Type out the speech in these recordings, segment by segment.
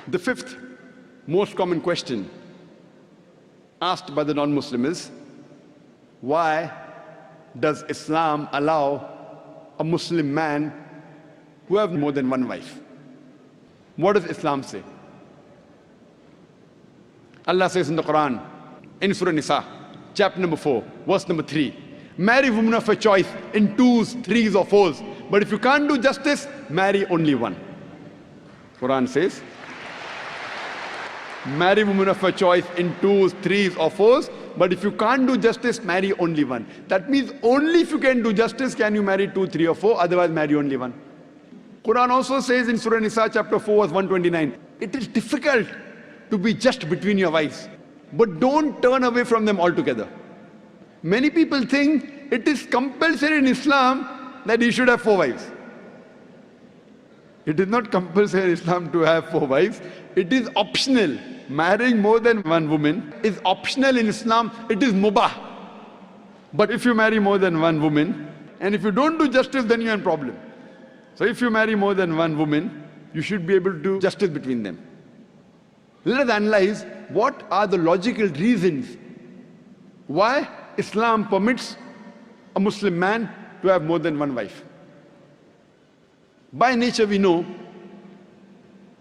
The fifth most common question asked by the non-Muslim is, why does Islam allow a Muslim man who have more than one wife? What does Islam say? Allah says in the Quran, in Surah Nisa, chapter number 4, verse number 3, marry women of your choice in 2s, 3s or 4s. But if you can't do justice, marry only one. Quran says, marry women of your choice in 2s, 3s or 4s. But if you can't do justice, marry only one. That means only if you can do justice can you marry 2, 3 or 4, otherwise marry only one. Quran also says in Surah Nisa chapter 4 verse 129, it is difficult to be just between your wives, but don't turn away from them altogether. Many people think it is compulsory in Islam that you should have 4 wives. It is not compulsory in Islam to have 4 wives. It is optional. Marrying more than one woman is optional in Islam. It is mubah. But if you marry more than one woman, and if you don't do justice, then you have a problem. So if you marry more than one woman, you should be able to do justice between them. Let us analyze what are the logical reasons why Islam permits a Muslim man to have more than one wife. By nature we know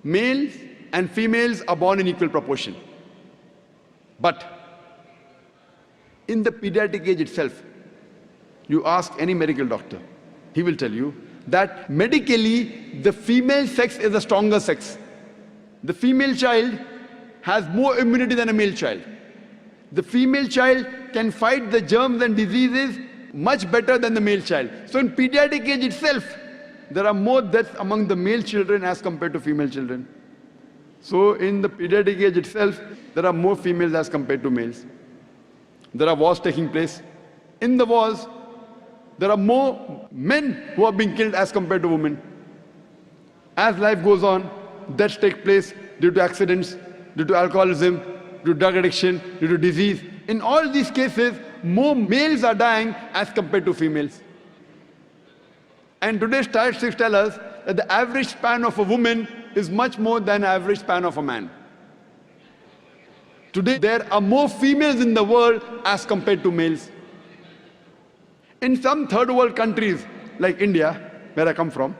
males and females are born in equal proportion. But in the pediatric age itself, you ask any medical doctor, he will tell you that medically the female sex is the stronger sex. The female child has more immunity than a male child. The female child can fight the germs and diseases much better than the male child. So in pediatric age itself, there are more deaths among the male children as compared to female children. So in the pediatric age itself, there are more females as compared to males. There are wars taking place. In the wars, there are more men who are being killed as compared to women. As life goes on, deaths take place due to accidents, due to alcoholism, due to drug addiction, due to disease. In all these cases, more males are dying as compared to females. And today's statistics tell us that the average span of a woman is much more than the average span of a man. Today, there are more females in the world as compared to males. In some third world countries, like India, where I come from,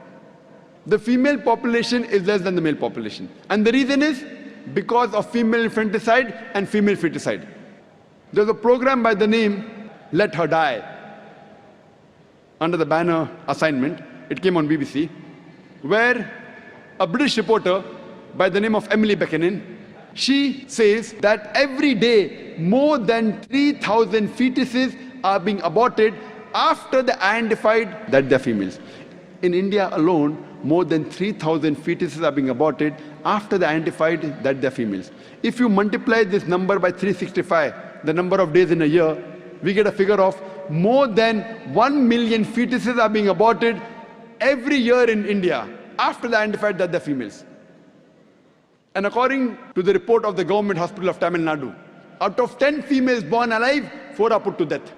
the female population is less than the male population. And the reason is because of female infanticide and female feticide. There's a program by the name Let Her Die, under the banner Assignment. It came on BBC, where a British reporter by the name of Emily Beckenin, she says that every day more than 3,000 fetuses are being aborted after they identified that they're females. In India alone, more than 3,000 fetuses are being aborted after they identified that they're females. If you multiply this number by 365, the number of days in a year, we get a figure of more than 1 million fetuses are being aborted every year in India after they identified that they're females. And according to the report of the government hospital of Tamil Nadu, out of 10 females born alive, 4 are put to death.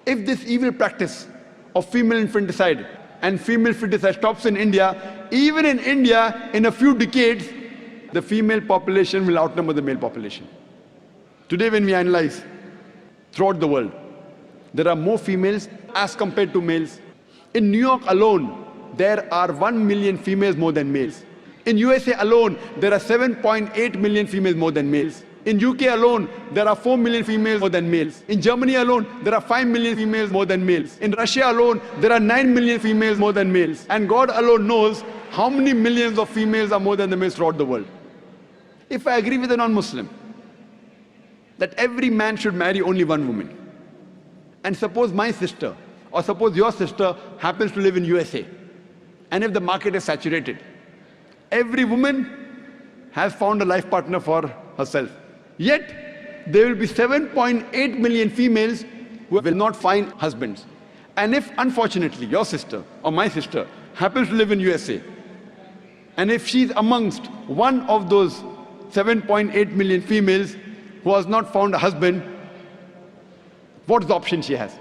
If this evil practice of female infanticide and female feticide stops in India, even in India, in a few decades, the female population will outnumber the male population. Today when we analyze throughout the world, there are more females as compared to males. In New York alone, there are 1 million females more than males. In USA alone, there are 7.8 million females more than males. In UK alone, there are 4 million females more than males. In Germany alone, there are 5 million females more than males. In Russia alone, there are 9 million females more than males. And God alone knows how many millions of females are more than the males throughout the world. If I agree with a non-Muslim that every man should marry only one woman, and suppose my sister or suppose your sister happens to live in USA, and if the market is saturated, every woman has found a life partner for herself. Yet, there will be 7.8 million females who will not find husbands. And if, unfortunately, your sister or my sister happens to live in USA, and if she's amongst one of those 7.8 million females who has not found a husband, what's the option she has?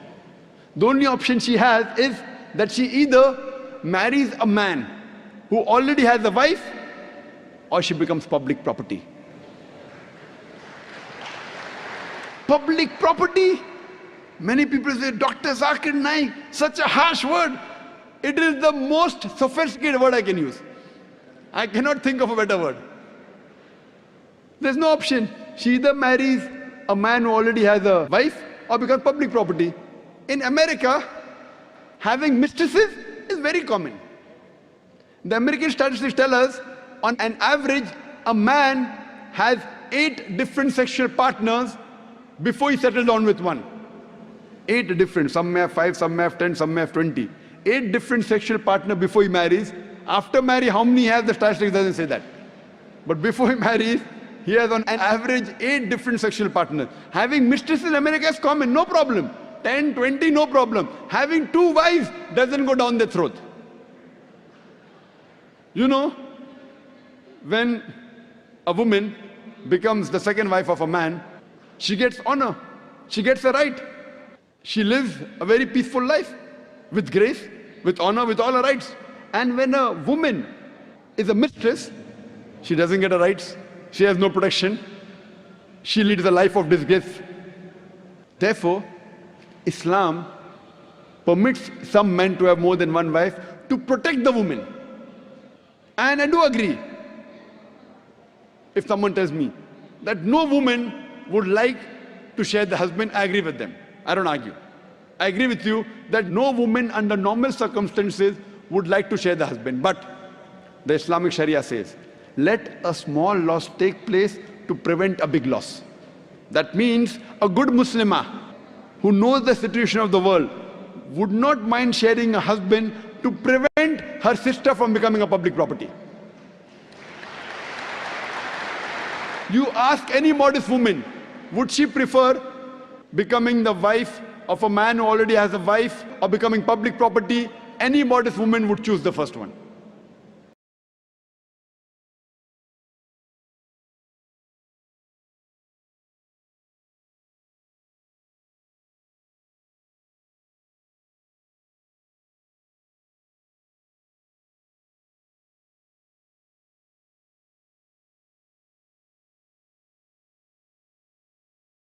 The only option she has is that she either marries a man who already has a wife, or she becomes public property. Public property? Many people say, Dr. Zakir Naik, such a harsh word. It is the most sophisticated word I can use. I cannot think of a better word. There's no option. She either marries a man who already has a wife or becomes public property. In America, having mistresses is very common. The American statistics tell us, on an average, a man has 8 different sexual partners before he settles down with one. 8 different, some may have 5, some may have 10, some may have 20. 8 different sexual partners before he marries. After marriage, how many he has, the statistics doesn't say that. But before he marries, he has on an average 8 different sexual partners. Having mistresses in America is common, no problem. 10, 20, no problem. Having 2 wives doesn't go down their throat. You know, when a woman becomes the second wife of a man, she gets honor, she gets a right. She lives a very peaceful life, with grace, with honor, with all her rights. And when a woman is a mistress, she doesn't get her rights, she has no protection, she leads a life of disgrace. Therefore, Islam permits some men to have more than one wife to protect the woman. And I do agree, if someone tells me that no woman would like to share the husband, I agree with them. I don't argue. I agree with you that no woman under normal circumstances would like to share the husband. But the Islamic Sharia says, let a small loss take place to prevent a big loss. That means a good Muslimah who knows the situation of the world would not mind sharing a husband to prevent her sister from becoming a public property. You ask any modest woman, would she prefer becoming the wife of a man who already has a wife or becoming public property? Any modest woman would choose the first one.